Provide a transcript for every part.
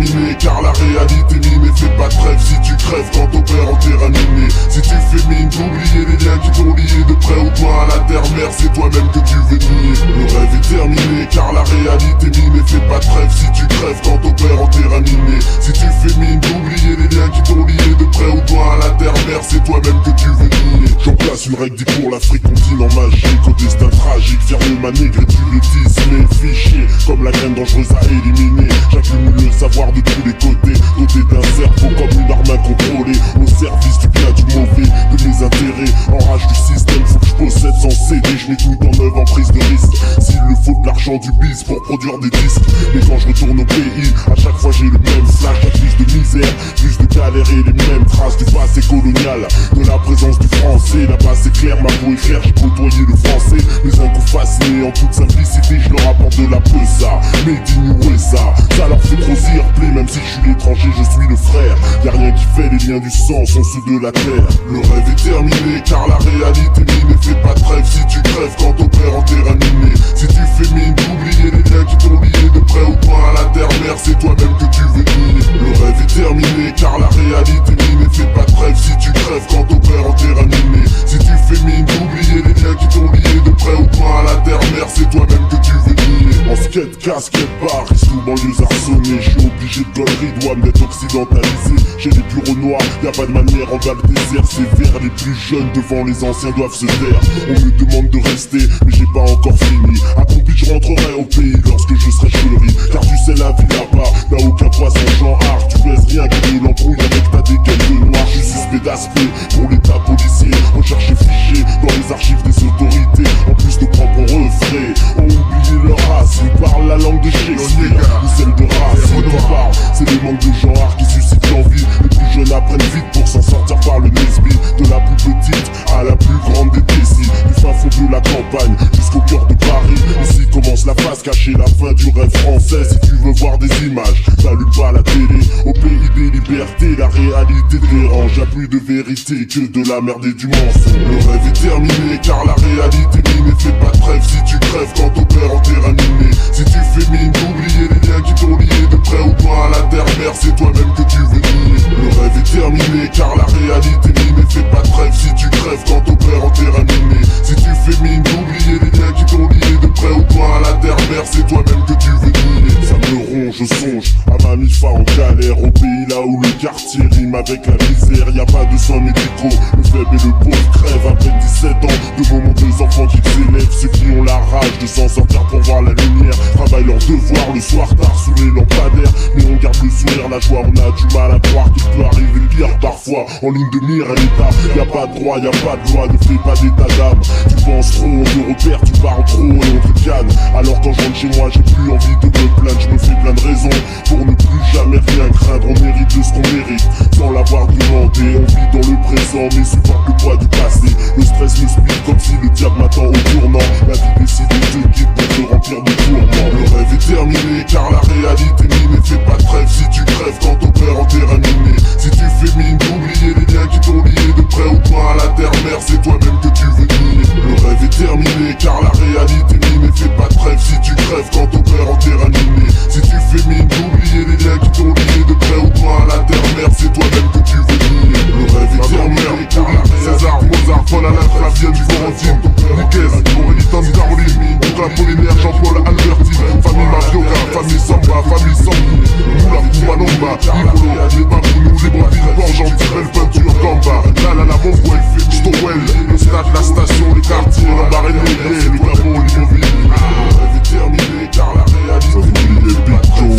terminé, car la réalité mine et fait pas de trêve. Si tu crèves quand ton père en terrain miné, si tu fais mine d'oublier les liens qui t'ont lié de près ou de loin à la terre-mère, c'est toi-même que tu veux nier. Le rêve est terminé, car la réalité mine et fait pas de trêve. Si tu crèves quand ton père en terrain miné, si tu fais mine d'oublier les liens qui t'ont lié de près ou de loin à la terre-mère, c'est toi-même que tu veux nier. J'en place une règle dit pour l'Afrique, continent magique, au destin tragique, ferme ma nègre et tu le dis, mes fichiers, comme la graine dangereuse à éliminer. J'accumule le savoir de tous les côtés, doté d'un cerveau comme une arme incontrôlée, au service du bien, du mauvais, de mes intérêts. Enrage du système, faut que je possède sans céder. Je mets tout en œuvre en prise de risque. S'il le faut de l'argent, du bis pour produire des disques. Mais quand je retourne au pays, à chaque fois j'ai le même flash. Plus de misère, plus de galères et les mêmes traces du passé colonial, de la présence du français. Là-bas c'est clair, ma peau est claire, j'ai côtoyé le français. Mais un coup fasciné, en toute simplicité, je leur apporte de la pesa. Made in USA, ça leur fait trop s'y replay. Même si je suis l'étranger, je suis le frère. Y'a rien qui fait, les liens du sang sont ceux de la terre. Le rêve est terminé, car la réalité mine et fait pas de trêve. Si tu crèves quand ton père en terrain miné, si tu fais mine d'oublier les liens qui t'ont lié de près ou de loin à la terre-mère, c'est toi-même que tu veux nier. Le rêve est terminé, car la réalité mine et fait pas de trêve. Si tu crèves quand ton père en terrain miné, si tu fais mine d'oublier les liens qui t'ont lié de près ou de loin à la terre-mère, c'est toi-même que tu veux nier. En skate, casquette, bar, sous banlieues arçonnées, je suis obligé de gaulerie, dois m'être occidentalisé. J'ai les bureaux noirs, y'a pas de manière en bas le désert, c'est vert. Les plus jeunes devant les anciens doivent se taire. On me demande de rester, mais j'ai pas encore fini. Accompli, je rentrerai au pays lorsque je serai chéri. Car tu sais la vie là-bas n'a aucun poids sans genre art. Tu baisses rien que de l'embrouille avec ta dégaine de noir. Je suis suspect d'aspect pour l'état policier, recherché fiché dans les archives des autorités. En plus nos propres refraits ont oublié leur race. Ils parlent la langue de Shakespeare ou celle de race. Ils nous parlent, c'est le manque de genre qui suscite l'envie. Les plus jeunes apprennent vite pour s'en sortir par le Nesby. De la plus petite à la plus grande des décis, du fin fond de la campagne jusqu'au cœur de Paris. Ici commence la phase cachée, la fin du rêve français. Si tu veux voir des images, n'allume pas la télé. Au pays des libertés, la réalité dérange. Y'a plus de vérité que de la merde et du mensonge. Le rêve est terminé, car la réalité mine et fait pas de trêve. Si tu crèves quand ton père en terrain miné, si tu fais mine d'oublier les liens qui t'ont lié de près ou de loin à la terre-mère, c'est toi-même que tu veux nier. Le rêve est terminé, car la réalité mine et fait pas de trêve. Si tu crèves quand ton père en terrain miné, si tu fais mine d'oublier les liens qui t'ont lié de près ou de loin à la terre-mère, c'est toi-même que tu veux nier. Ça me ronge, je songe à ma mi-fa en galère, au pays là où le quartier rime avec la misère. Y'a pas de soins médicaux, le faible et le pauvre crèvent après 17 ans de moments deux enfants qui s'élèvent. Ceux qui ont la rage de s'en sortir pour voir la lumière travaillent leur devoir le soir tard sous les lampadaires. Mais on garde le sourire, la joie, on a du mal à croire qu'il peut arriver le pire parfois. En ligne de mire à l'état, y'a pas de droit, y'a pas de loi, ne fais pas d'état d'âme. Tu penses trop, on te repère, tu parles trop et on te canne. Alors quand je rentre chez moi, j'ai plus envie de me plaindre. Je me fais plein de raisons pour ne plus jamais rien craindre. On mérite de ce qu'on mérite sans l'avoir demandé. On vit dans le présent mais supporte le poids du passé. Le stress me speed comme si le diable m'attend au tournant. La vie décide et te guide pour te remplir de tourments. Le rêve est terminé, car la réalité mine et fait pas de trêve. Si tu crèves quand ton père en terrain miné, si tu fais mine d'oublier les liens qui t'ont lié de près ou de loin à la terre-mère, c'est toi-même que tu veux nier. Le rêve est terminé, car la réalité mine et fait pas de trêve. Si tu crèves quand ton père en terrain miné, si tu fais mine d'oublier les liens qui t'ont lié de près ou de loin à la terre-mère, c'est toi-même que tu veux nier. Le rêve est terminé, car la César, Mozart, Paul Alain, Flavien, du Florentine, Niquez, Aurélie, Tom, Caroline, Bouca, Polinaire, Jean-Paul, Albertine, famille Mafioca, famille Samba, famille Sambi, Moula, Koumalomba, Nicolo, les Babounou, les Bobines, Port-Gentil, belle peinture, Gamba, la Mongoël, Stowell, le stade, la station, les quartiers, l'embarré de l'Église, le Gabon, l'immobilier. Le rêve est terminé, car la réalité. Ça oublie les pictos,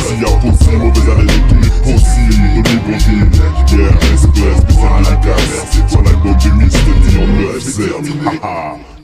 s'il y a possible, mauvaise année de tous les possibles, de l'hybride, yeah, respect, spécial dédicace, sur l'album de Mr. Dion 9, c'est terminé.